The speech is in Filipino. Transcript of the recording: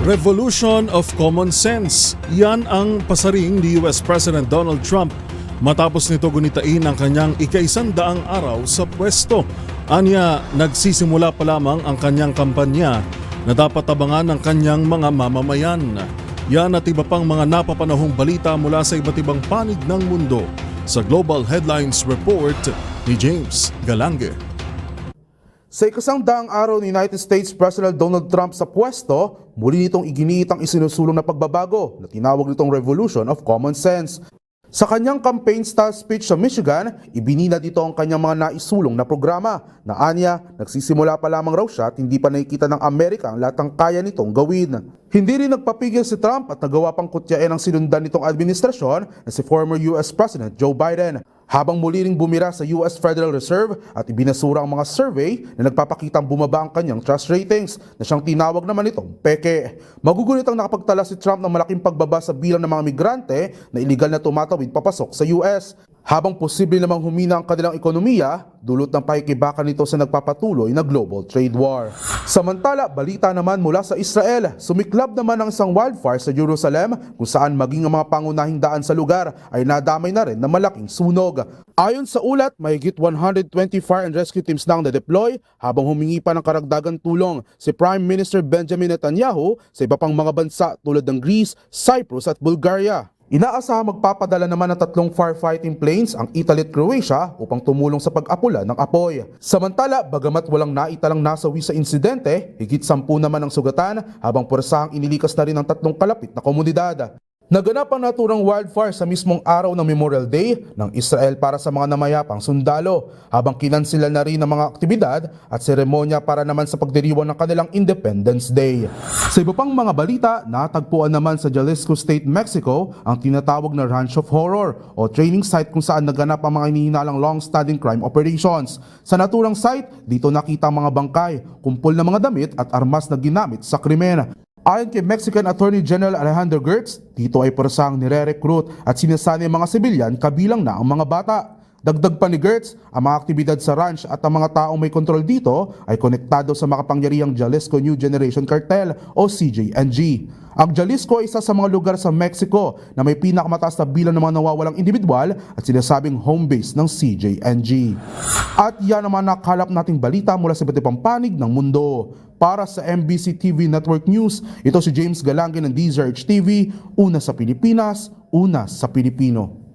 Revolution of Common Sense. Yan ang pasaring ni US President Donald Trump matapos nito gunitain ang kanyang ika-100 araw sa pwesto. Anya, nagsisimula pa lamang ang kanyang kampanya na dapat abangan ng kanyang mga mamamayan. Yan at iba pang mga napapanahong balita mula sa iba't ibang panig ng mundo sa Global Headlines Report ni James Galange. Sa ika-100 araw ni United States President Donald Trump sa pwesto, muli nitong iginiit ang isinusulong na pagbabago na tinawag nitong Revolution of Common Sense. Sa kanyang campaign-style speech sa Michigan, ibinina dito ang kanyang mga naisulong na programa na anya, nagsisimula pa lamang raw siya at hindi pa nakikita ng Amerika ang lahat ng kaya nitong gawin. Hindi rin nagpapigil si Trump at nagawa pang kutyain ang sinundan nitong administrasyon na si former US President Joe Biden. Habang muli ring bumira sa US Federal Reserve at ibinasura ang mga survey na nagpapakitang bumaba ang kanyang trust ratings na siyang tinawag naman itong peke. Magugunit ang nakapagtala si Trump ng malaking pagbaba sa bilang ng mga migrante na iligal na tumatawid papasok sa US. Habang posible namang humina ang kanilang ekonomiya, dulot ng pakikibakan nito sa nagpapatuloy na global trade war. Samantala, balita naman mula sa Israel, sumiklab naman ang isang wildfire sa Jerusalem kung saan maging ang mga pangunahing daan sa lugar ay nadamay na rin ng malaking sunog. Ayon sa ulat, mahigit 120 fire and rescue teams na ang na-deploy habang humingi pa ng karagdagang tulong si Prime Minister Benjamin Netanyahu sa iba pang mga bansa tulad ng Greece, Cyprus at Bulgaria. Inaasahang magpapadala naman ng 3 firefighting planes ang Italy at Croatia upang tumulong sa pag-apula ng apoy. Samantala, bagamat walang naitalang nasawi sa insidente, higit 10 naman ang sugatan habang puwersahang inilikas na rin ang 3 kalapit na komunidad. Naganap ang naturang wildfire sa mismong araw ng Memorial Day ng Israel para sa mga namayapang sundalo, habang kinansilan na rin ang mga aktibidad at seremonya para naman sa pagdiriwang ng kanilang Independence Day. Sa iba pang mga balita, natagpuan naman sa Jalisco State, Mexico ang tinatawag na Ranch of Horror o training site kung saan naganap ang mga hinihinalang long-standing crime operations. Sa naturang site, dito nakita ang mga bangkay, kumpol na mga damit at armas na ginamit sa krimen. Ayon kay Mexican Attorney General Alejandro Gertz, dito ay parasang nire-recruit at sinasanay mga sibilyan kabilang na ang mga bata. Dagdag pa ni Gertz, ang mga aktibidad sa ranch at ang mga taong may kontrol dito ay konektado sa makapangyarihang Jalisco New Generation Cartel o CJNG. Ang Jalisco ay isa sa mga lugar sa Mexico na may pinakamataas na bilang ng mga nawawalang individual at sinasabing home base ng CJNG. At yan naman nakalap nating balita mula sa iba't ibang panig ng mundo. Para sa MBC TV Network News, ito si James Galange ng DZRH TV, una sa Pilipinas, una sa Pilipino.